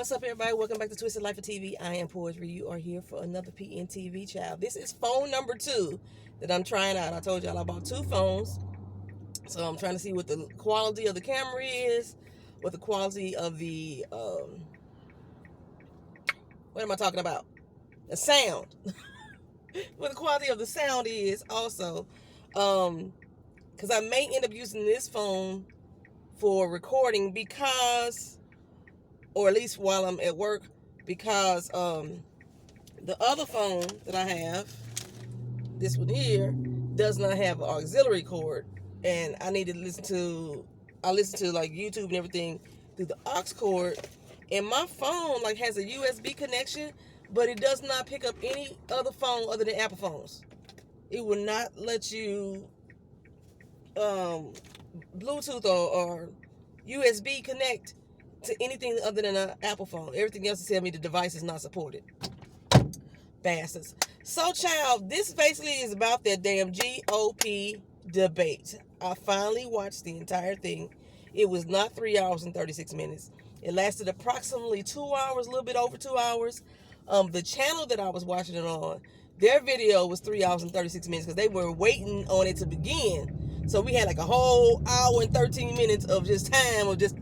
What's up, everybody? Welcome back to Twisted Life of TV. I am Poetry. You are here for another PNTV child. This is phone number 2 that I'm trying out. I told y'all I bought 2 phones. So I'm trying to see what the quality of the camera is, what the quality of the, what am I talking about? The sound. What the quality of the sound is also. Because I may end up using this phone for recording because, or at least while I'm at work, because the other phone that I have, this one here, does not have an auxiliary cord, and I need to listen to like YouTube and everything through the aux cord, and my phone like has a USB connection, but it does not pick up any other phone other than Apple phones. It will not let you Bluetooth or USB connect to anything other than an Apple phone. Everything else tells me the device is not supported. Bastards. So, child, this basically is about that damn GOP debate. I finally watched the entire thing. It was not 3 hours and 36 minutes. It lasted approximately 2 hours, a little bit over 2 hours. The channel that I was watching it on, their video was 3 hours and 36 minutes because they were waiting on it to begin. So we had like a whole hour and 13 minutes of just time of just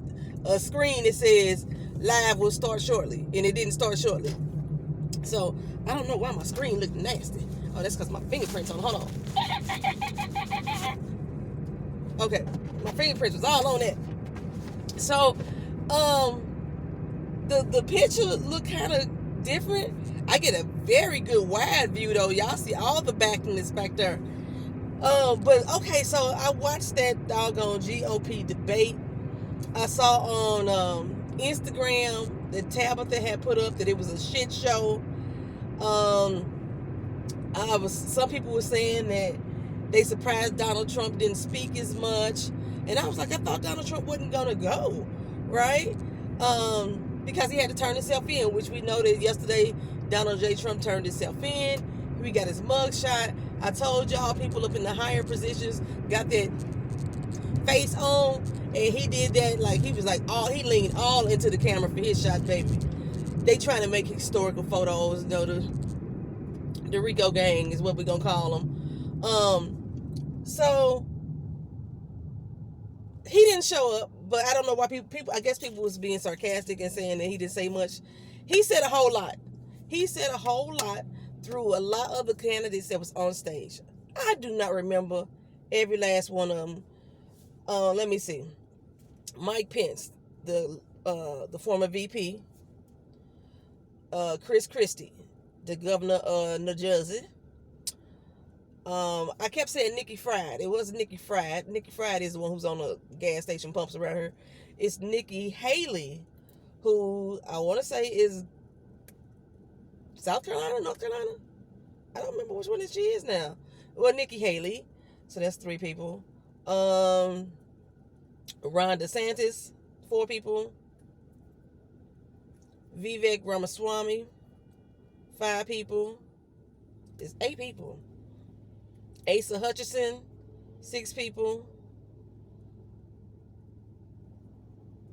a screen that says live will start shortly, and it didn't start shortly. So I don't know why my screen looked nasty. Oh, that's because my fingerprints on. Hold on. Okay, my fingerprints was all on that. So, the picture looked kind of different. I get a very good wide view though. Y'all see all the backiness back there. But okay, so I watched that doggone GOP debate. I saw on Instagram that Tabitha had put up that it was a shit show. Some people were saying that they surprised Donald Trump didn't speak as much, and I was like, I thought Donald Trump wasn't gonna go, right? Because he had to turn himself in, which we know that yesterday Donald J. Trump turned himself in. We got his mug shot. I told y'all people up in the higher positions got that face on, and he did that like he was like he leaned all into the camera for his shot, baby. They trying to make historical photos. You know, the Rico gang is what we're gonna call them. So he didn't show up, but I don't know why people. I guess people was being sarcastic and saying that he didn't say much. He said a whole lot. He said a whole lot through a lot of the candidates that was on stage. I do not remember every last one of them. Let me see. Mike Pence, the former VP. Chris Christie, the governor of New Jersey. I kept saying Nikki Fried. It wasn't Nikki Fried. Nikki Fried is the one who's on the gas station pumps around here. It's Nikki Haley, who I want to say is South Carolina, North Carolina. I don't remember which one she is now. Well, Nikki Haley. So that's 3 people. Ron DeSantis, 4 people. Vivek Ramaswamy, 5 people. It's 8 people. Asa Hutchinson, 6 people.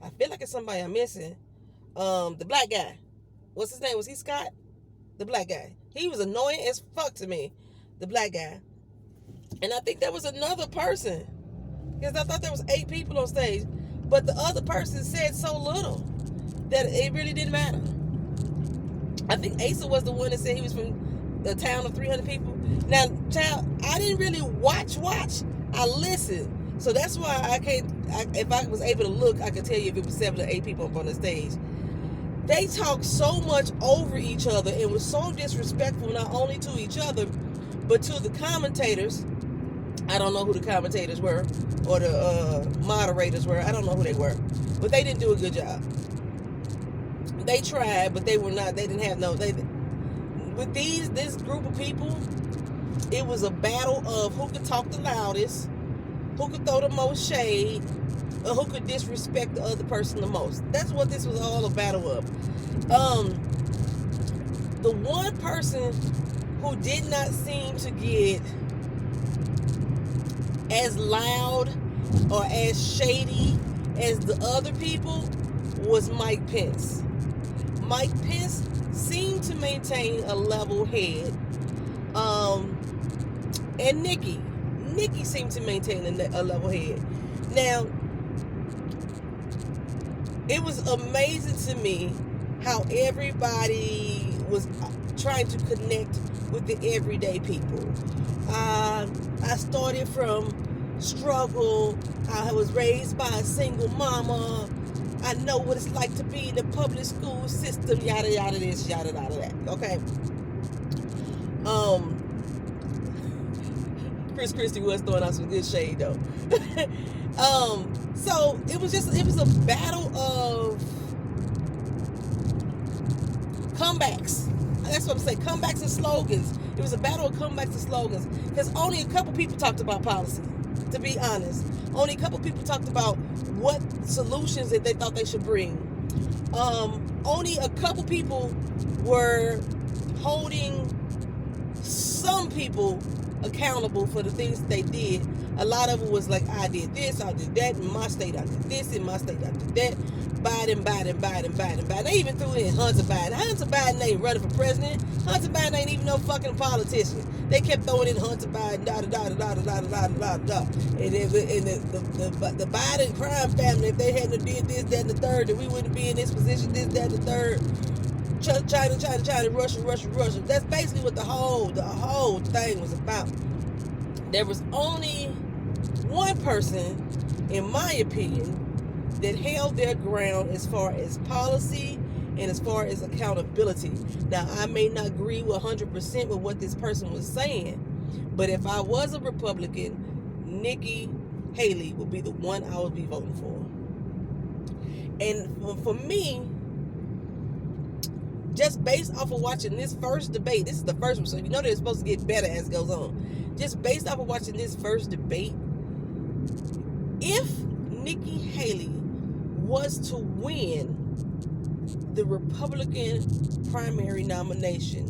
I feel like it's somebody I'm missing. The black guy. What's his name? Was he Scott? The black guy. He was annoying as fuck to me. The black guy. And I think there was another person. Because I thought there was 8 people on stage. But the other person said so little that it really didn't matter. I think Asa was the one that said he was from the town of 300 people. Now, child, I didn't really watch. I listened. So that's why I can't, if I was able to look, I could tell you if it was 7 or 8 people up on the stage. They talked so much over each other and was so disrespectful, not only to each other, but to the commentators. I don't know who the commentators were or the moderators were. I don't know who they were. But they didn't do a good job. They tried, but they were not. They didn't have no. With this group of people, it was a battle of who could talk the loudest, who could throw the most shade, or who could disrespect the other person the most. That's what this was all a battle of. The one person who did not seem to get as loud or as shady as the other people was Mike Pence. Mike Pence seemed to maintain a level head. And Nikki seemed to maintain a level head. Now, it was amazing to me how everybody was trying to connect with the everyday people. I started from struggle. I was raised by a single mama. I know what it's like to be in the public school system, yada yada this, yada yada that. Okay. Chris Christie was throwing out some good shade though. So it was a battle of comebacks. That's what I'm saying. Comebacks and slogans. It was a battle of comebacks and slogans. Because only a couple people talked about policy, to be honest. Only a couple people talked about what solutions that they thought they should bring. Only a couple people were holding some people accountable for the things they did. A lot of it was like, I did this, I did that, in my state I did this, in my state I did that. Biden. They even threw in Hunter Biden. Hunter Biden ain't running for president. Hunter Biden ain't even no fucking politician. They kept throwing in Hunter Biden, And the Biden crime family, if they hadn't did this, that, and the third, then we wouldn't be in this position, this, that, and the third. China, Russia. That's basically what the whole thing was about. There was only one person, in my opinion, that held their ground as far as policy and as far as accountability. Now, I may not agree 100% with what this person was saying, but if I was a Republican, Nikki Haley would be the one I would be voting for. And for me, just based off of watching this first debate, this is the first one, so you know that it's supposed to get better as it goes on. Just based off of watching this first debate, if Nikki Haley was to win the Republican primary nomination,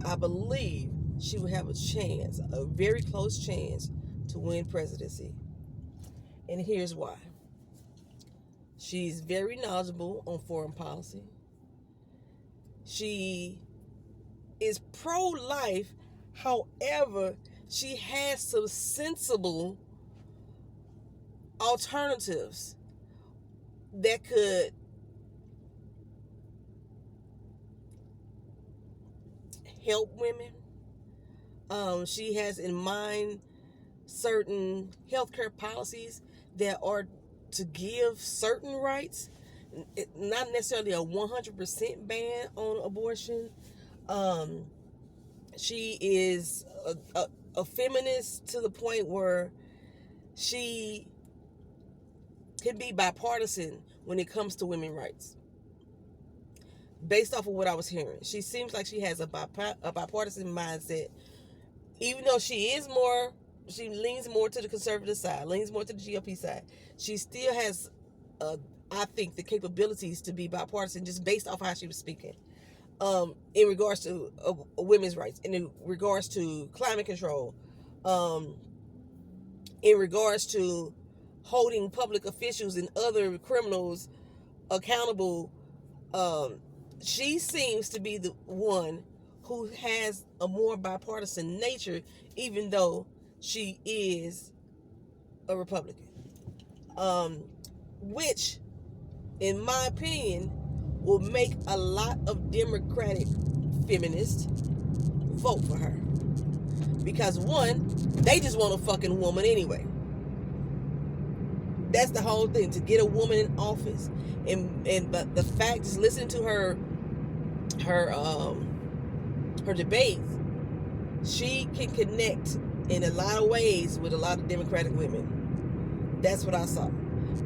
I believe she would have a chance, a very close chance, to win presidency. And here's why. She's very knowledgeable on foreign policy. She is pro-life. However, she has some sensible alternatives that could help women. She has in mind certain healthcare policies that are to give certain rights, not necessarily a 100% ban on abortion. She is a feminist to the point where she can be bipartisan when it comes to women's rights. Based off of what I was hearing, she seems like she has a bipartisan mindset. Even though she leans more to the conservative side, leans more to the GOP side. She still has, I think, the capabilities to be bipartisan just based off how she was speaking. In regards to women's rights, in regards to climate control, in regards to holding public officials and other criminals accountable, she seems to be the one who has a more bipartisan nature, even though she is a Republican. Which, in my opinion, will make a lot of Democratic feminists vote for her. Because one, they just want a fucking woman anyway. That's the whole thing, to get a woman in office. But the fact is, listening to her debates, she can connect in a lot of ways with a lot of Democratic women. That's what I saw.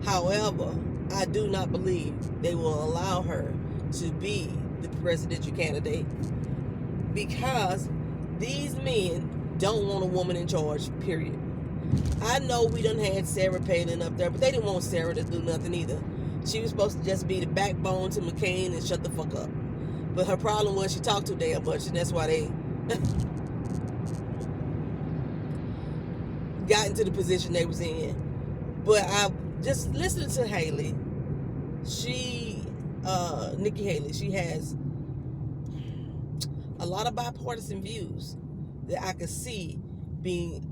However, I do not believe they will allow her to be the presidential candidate, because these men don't want a woman in charge, period. I know we done had Sarah Palin up there, but they didn't want Sarah to do nothing either. She was supposed to just be the backbone to McCain and shut the fuck up. But her problem was she talked too damn much, and that's why they got into the position they was in. But I just listening to Haley, she Nikki Haley. She has a lot of bipartisan views that I could see being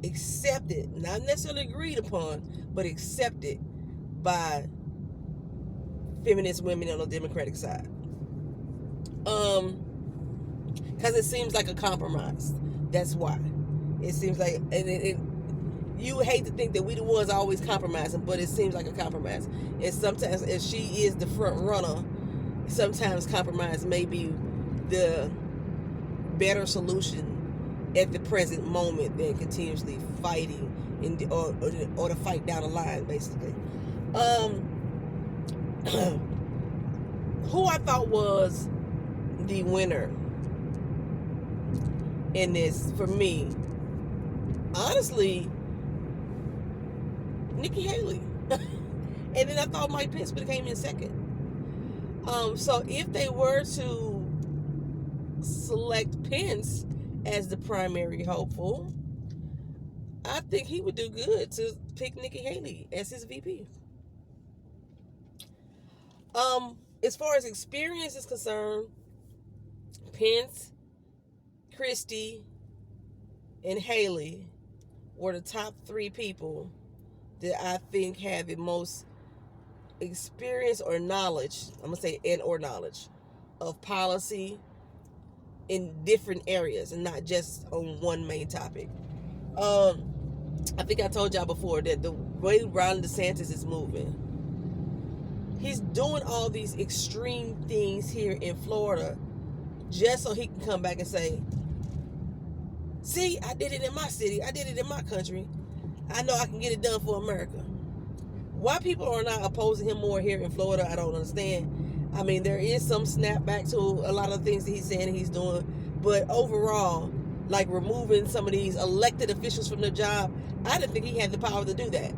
accepted, not necessarily agreed upon, but accepted by feminist women on the Democratic side. Because it seems like a compromise. That's why. It seems like, you hate to think that we the ones always compromising, but it seems like a compromise. And sometimes, if she is the front runner, sometimes compromise may be the better solution at the present moment than continuously fighting or to fight down the line, basically. Who I thought was the winner in this, for me, honestly, Nikki Haley. And then I thought Mike Pence would have came in second. So if they were to select Pence as the primary hopeful, I think he would do good to pick Nikki Haley as his VP. As far as experience is concerned, Pence, Christie, and Haley were the top 3 people that I think have the most experience or knowledge, I'm going to say or knowledge, of policy in different areas and not just on one main topic. I think I told y'all before that the way Ron DeSantis is moving, he's doing all these extreme things here in Florida just so he can come back and say, see, I did it in my city, I did it in my country, I know I can get it done for America. Why people are not opposing him more here in Florida, I don't understand. I mean, there is some snapback to a lot of things that he's saying and he's doing, but overall, like removing some of these elected officials from their job, I didn't think he had the power to do that.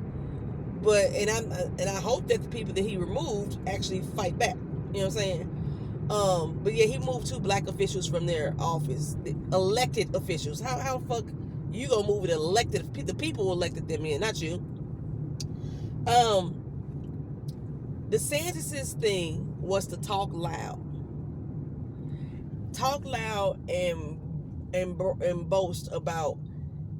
But and I hope that the people that he removed actually fight back. You know what I'm saying? But yeah, he moved 2 black officials from their office, elected officials. How the fuck you gonna move it elected? The people elected them in, not you. DeSantis' thing was to talk loud and boast about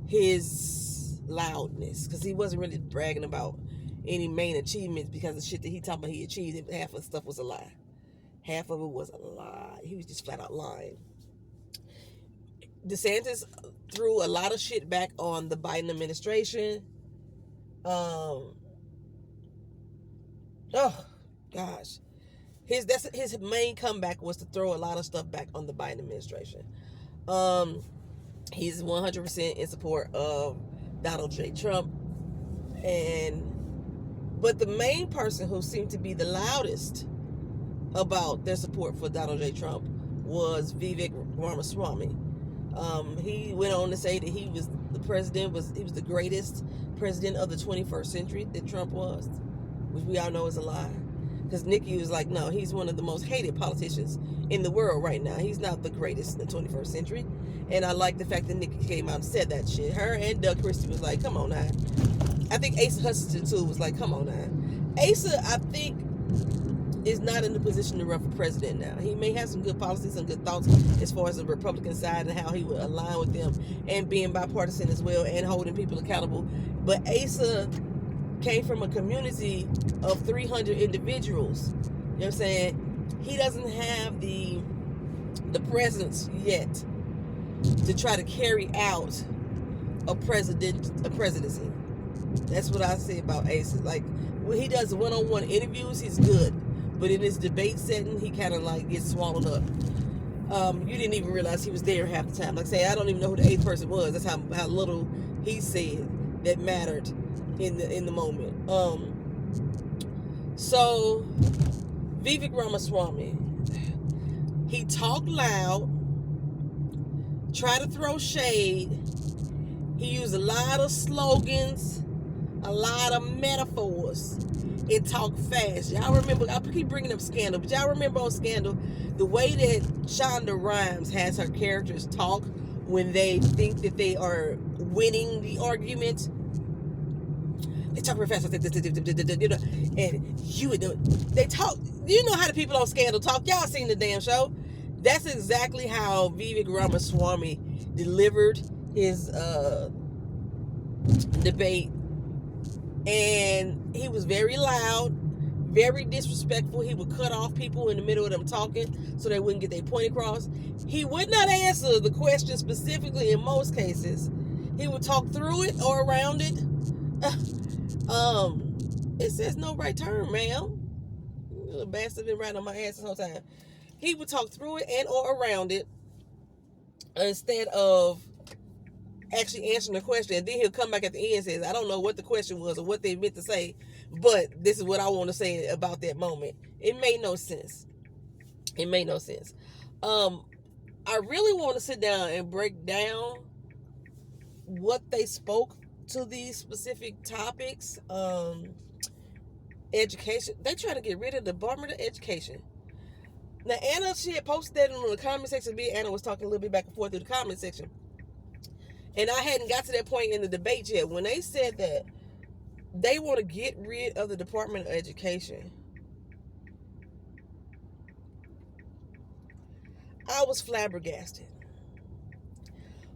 his loudness, because he wasn't really bragging about any main achievements, because the shit that he talking about he achieved, half of the stuff was a lie. Half of it was a lie. He was just flat out lying. DeSantis threw a lot of shit back on the Biden administration. Oh gosh, his main comeback was to throw a lot of stuff back on the Biden administration. He's 100% in support of Donald J. Trump, but the main person who seemed to be the loudest about their support for Donald J. Trump was Vivek Ramaswamy. He went on to say that he was the greatest president of the 21st century, that Trump was, which we all know is a lie. Because Nikki was like, no, he's one of the most hated politicians in the world right now. He's not the greatest in the 21st century. And I like the fact that Nikki came out and said that shit. Her and Doug Christie was like, come on now. I think Asa Hutchinson too was like, come on now. Asa, I think, is not in the position to run for president now. He may have some good policies and good thoughts as far as the Republican side and how he would align with them and being bipartisan as well and holding people accountable. But Asa came from a community of 300 individuals. You know what I'm saying? He doesn't have the presence yet to try to carry out a presidency. That's what I say about Asa. Like, when he does one-on-one interviews, he's good. But in his debate setting, he kind of like gets swallowed up. You didn't even realize he was there half the time. Like I say, I don't even know who the 8th person was. That's how little he said that mattered in the moment. So Vivek Ramaswamy, he talked loud, tried to throw shade. He used a lot of slogans, a lot of metaphors, and talk fast. Y'all remember, I keep bringing up Scandal, but y'all remember on Scandal, the way that Shonda Rhimes has her characters talk when they think that they are winning the argument? They talk real fast. You know, and you would know. They talk. You know how the people on Scandal talk. Y'all seen the damn show. That's exactly how Vivek Ramaswamy delivered his debate. And he was very loud, very disrespectful. He would cut off people in the middle of them talking so they wouldn't get their point across. He would not answer the question specifically in most cases. He would talk through it or around it. It says no right turn, ma'am. The bastard been right on my ass this whole time. He would talk through it and or around it instead of actually answering the question. And then he'll come back at the end and says, I don't know what the question was or what they meant to say, but this is what I want to say about that moment. It made no sense. It made no sense. I really want to sit down and break down what they spoke to these specific topics. Education. They try to get rid of the Department of Education. Now, Anna, she had posted that in the comment section. Me and Anna was talking a little bit back and forth through the comment section. And I hadn't got to that point in the debate yet. When they said that they want to get rid of the Department of Education, I was flabbergasted.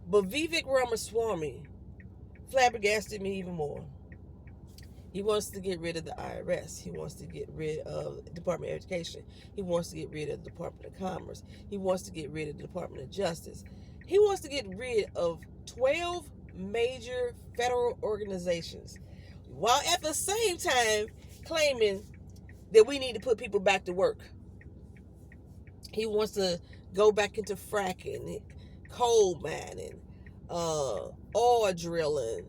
But Vivek Ramaswamy flabbergasted me even more. He wants to get rid of the IRS. He wants to get rid of the Department of Education. He wants to get rid of the Department of Commerce. He wants to get rid of the Department of Justice. He wants to get rid of 12 major federal organizations, while at the same time claiming that we need to put people back to work. He wants to go back into fracking, coal mining, oil drilling,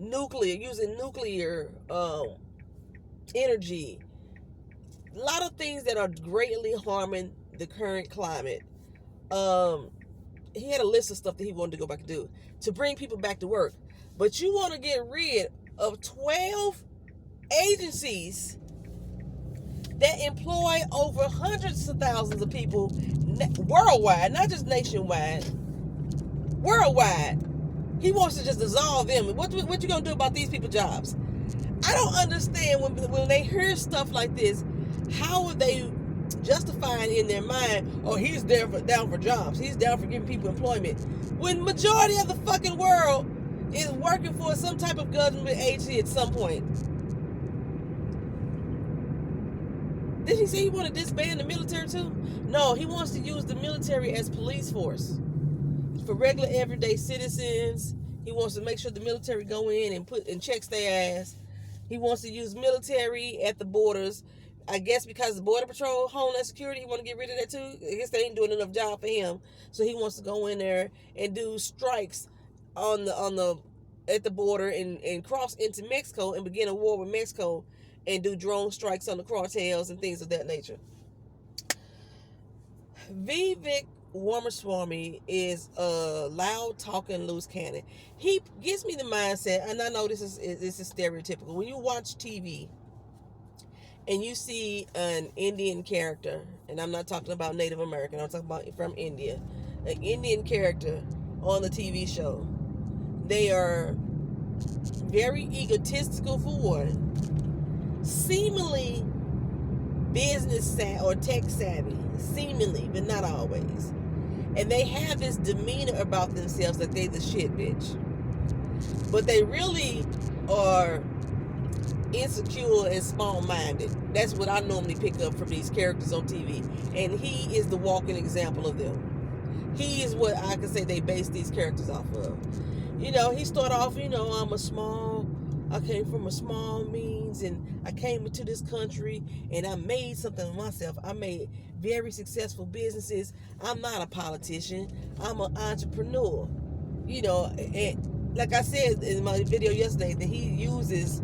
using nuclear energy. A lot of things that are greatly harming the current climate. He had a list of stuff that he wanted to go back and do to bring people back to work. But you want to get rid of 12 agencies that employ over hundreds of thousands of people worldwide, not just nationwide, worldwide. He wants to just dissolve them. What you going to do about these people's jobs? I don't understand when they hear stuff like this, how are they justifying in their mind, oh, he's down for jobs. He's down for giving people employment. When majority of the fucking world is working for some type of government agency at some point. Did he say he want to disband the military too? No, he wants to use the military as police force for regular everyday citizens. He wants to make sure the military go in and checks their ass. He wants to use military at the borders. I guess because the Border Patrol, Homeland Security, he want to get rid of that too. I guess they ain't doing enough job for him, so he wants to go in there and do strikes at the border and cross into Mexico and begin a war with Mexico and do drone strikes on the cartels and things of that nature. Vivek Ramaswamy is a loud talking loose cannon. He gives me the mindset, and I know this is stereotypical. When you watch TV and you see an Indian character, and I'm not talking about Native American, I'm talking about from India, an Indian character on the TV show, they are very egotistical for one, seemingly business or tech savvy, seemingly, but not always. And they have this demeanor about themselves that they the shit bitch. But they really are insecure and small-minded. That's what I normally pick up from these characters on TV. And he is the walking example of them. He is what I can say they base these characters off of. You know, he started off, I came from a small means, and I came into this country, and I made something of myself. I made very successful businesses. I'm not a politician. I'm an entrepreneur. You know, and like I said in my video yesterday, that he uses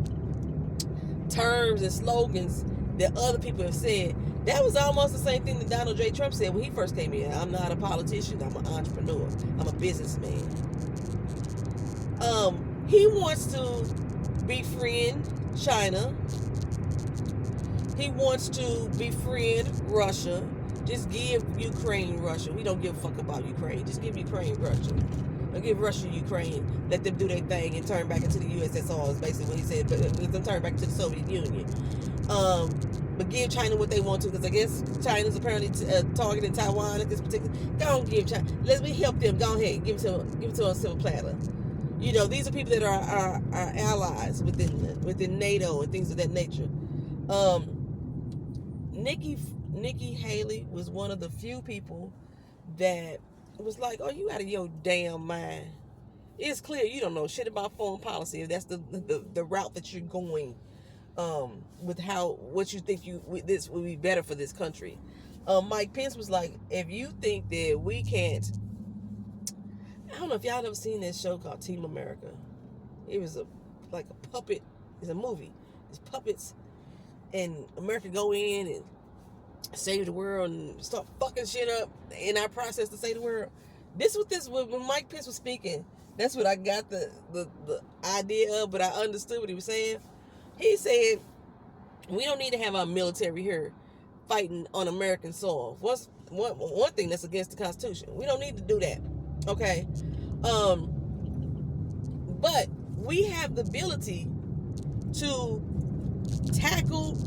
terms and slogans that other people have said. That was almost the same thing that Donald J. Trump said when he first came in. I'm not a politician. I'm an entrepreneur. I'm a businessman. He wants to befriend China. He wants to befriend Russia. Just give Ukraine Russia. We don't give a fuck about Ukraine. Just give Ukraine Russia. or give Russia Ukraine, let them do their thing and turn back into the USSR is basically what he said, but let them turn back to the Soviet Union. But give China what they want to, because I guess China's apparently targeting Taiwan at this particular. Go on, give China. Let me help them. Go ahead, give it to a silver platter. You know, these are people that are our allies within NATO and things of that nature. Nikki Haley was one of the few people that was like, "Oh, you out of your damn mind." It's clear you don't know shit about foreign policy if that's the route that you're going. With what you think this would be better for this country. Mike Pence was like, if you think that we can't, I don't know if y'all ever seen that show called Team America. It was like a puppet. It's a movie. It's puppets, and America go in and save the world and start fucking shit up in our process to save the world. When Mike Pence was speaking, that's what I got the idea of, but I understood what he was saying. He said, we don't need to have our military here fighting on American soil. What's one thing that's against the Constitution? We don't need to do that. Okay? But we have the ability to tackle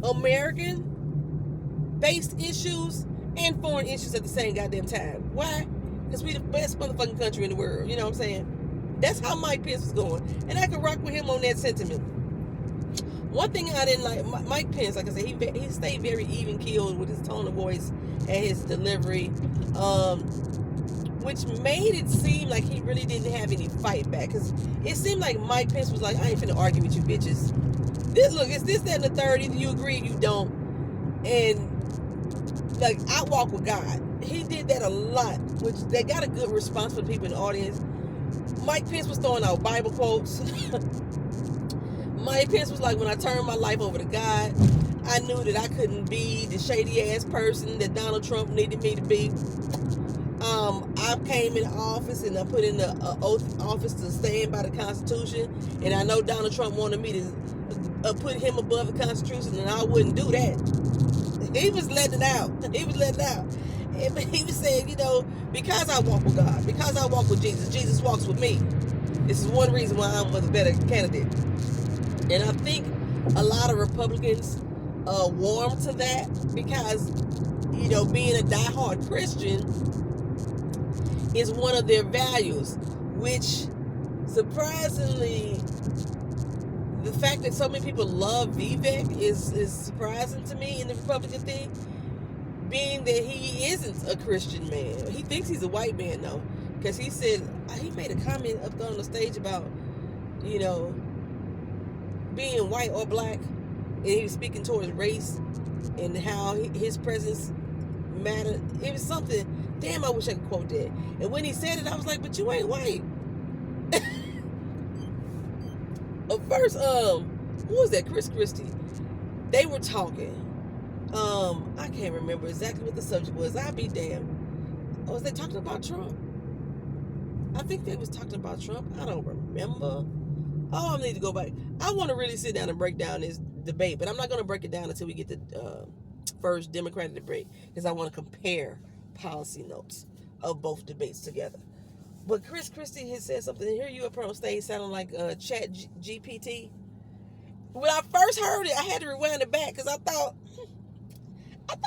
American-based issues and foreign issues at the same goddamn time. Why? Because we the best motherfucking country in the world. You know what I'm saying? That's how Mike Pence was going. And I can rock with him on that sentiment. One thing I didn't like, Mike Pence, like I said, he stayed very even-keeled with his tone of voice and his delivery, which made it seem like he really didn't have any fight back. Because it seemed like Mike Pence was like, I ain't finna argue with you bitches. It's this, that, and the third. Either you agree or you don't. And, like, I walk with God. He did that a lot, which they got a good response from people in the audience. Mike Pence was throwing out Bible quotes. Mike Pence was like, when I turned my life over to God, I knew that I couldn't be the shady ass person that Donald Trump needed me to be. I came in office and I put in the oath of office to stand by the Constitution, and I know Donald Trump wanted me to put him above the Constitution, and I wouldn't do that. He was letting it out. And he was saying, you know, because I walk with God, because I walk with Jesus, Jesus walks with me. This is one reason why I'm a better candidate. And I think a lot of Republicans warm to that because, you know, being a diehard Christian is one of their values, which surprisingly, the fact that so many people love Vivek is surprising to me in the Republican thing, being that he isn't a Christian man. He thinks he's a white man, though, because he made a comment up there on the stage about, you know, being white or black, and he was speaking towards race and how his presence mattered. It was something, damn, I wish I could quote that. And when he said it, I was like, but you ain't white. First, who was that? Chris Christie. They were talking. I can't remember exactly what the subject was. I'll be damned. Was they talking about Trump? I think they was talking about Trump. I don't remember. Oh, I need to go back. I want to really sit down and break down this debate, but I'm not going to break it down until we get the first Democratic debate, because I want to compare policy notes of both debates together. But Chris Christie has said something. Here you up on stage sounding like Chat GPT. When I first heard it, I had to rewind it back because I thought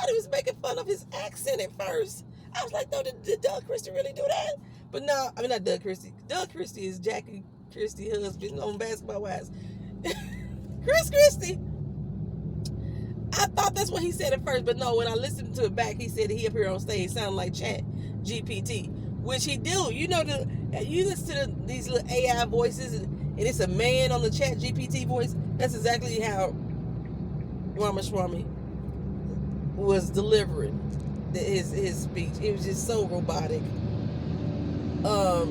he was making fun of his accent at first. I was like, no, did Doug Christie really do that? But no, I mean, not Doug Christie. Doug Christie is Jackie Christie's husband on Basketball Wives. Chris Christie. I thought that's what he said at first, but no, when I listened to it back, he said he up here on stage sounding like Chat GPT, which he do. You know, you listen to these little AI voices, and it's a man on the Chat GPT voice. That's exactly how Ramaswamy was delivering his speech. It was just so robotic. I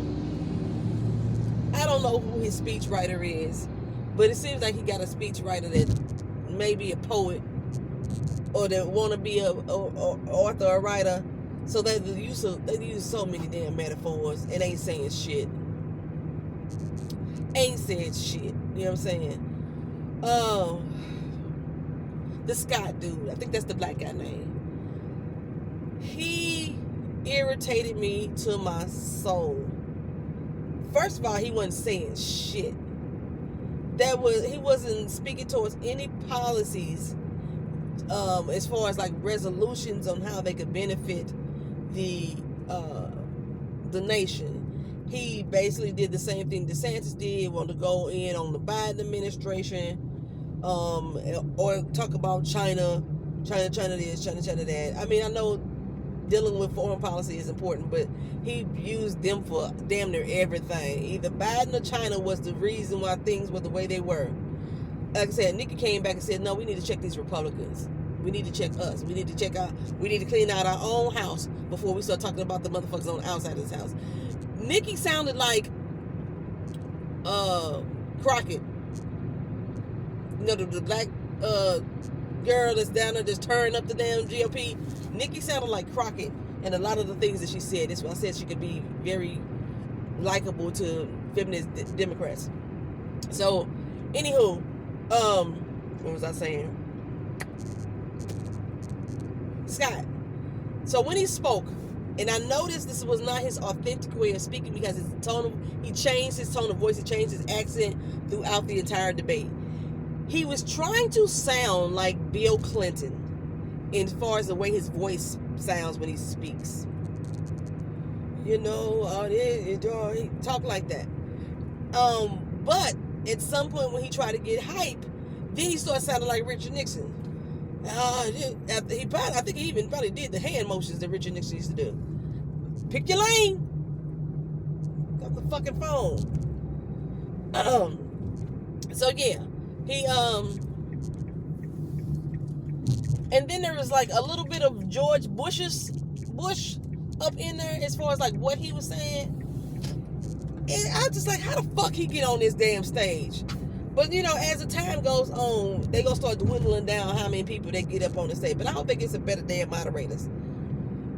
don't know who his speechwriter is, but it seems like he got a speechwriter that may be a poet or that want to be a author or writer. So they use so many damn metaphors and ain't saying shit. Ain't said shit. You know what I'm saying? The Scott dude, I think that's the black guy name. He irritated me to my soul. First of all, he wasn't saying shit. He wasn't speaking towards any policies as far as like resolutions on how they could benefit the nation. He basically did the same thing DeSantis did, wanted to go in on the Biden administration, or talk about China this, China that. I mean, I know dealing with foreign policy is important, but he used them for damn near everything. Either Biden or China was the reason why things were the way they were. Like I said, Nikki came back and said, no, we need to check these Republicans. We need to check us. We need to clean out our own house before we start talking about the motherfuckers on the outside of this house. Nikki sounded like Crockett. You know, the black girl that's down there just turning up the damn GOP. Nikki sounded like Crockett, and a lot of the things that she said. That's why I said she could be very likable to feminist Democrats. So, anywho, what was I saying? Scott. So when he spoke, and I noticed this was not his authentic way of speaking because he changed his tone of voice, he changed his accent throughout the entire debate. He was trying to sound like Bill Clinton as far as the way his voice sounds when he speaks. You know, he talk like that. But at some point when he tried to get hype, then he started sounding like Richard Nixon. I think he even probably did the hand motions that Richard Nixon used to do. Pick your lane. Got the fucking phone. So yeah, he and then there was like a little bit of George Bush up in there as far as like what he was saying. And I was just like, how the fuck he get on this damn stage? But, you know, as the time goes on, they going to start dwindling down how many people they get up on the stage. But I hope they get some better damn moderators.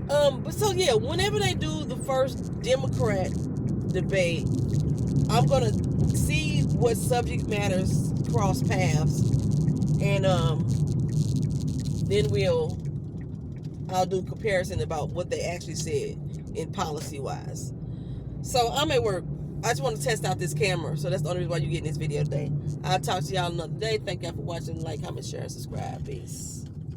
But so, yeah, whenever they do the first Democrat debate, I'm going to see what subject matters cross paths. And then I'll do comparison about what they actually said in policy-wise. So, I'm at work. I just want to test out this camera, so that's the only reason why you're getting this video today. I'll talk to y'all another day. Thank y'all for watching. Like, comment, share, and subscribe. Peace.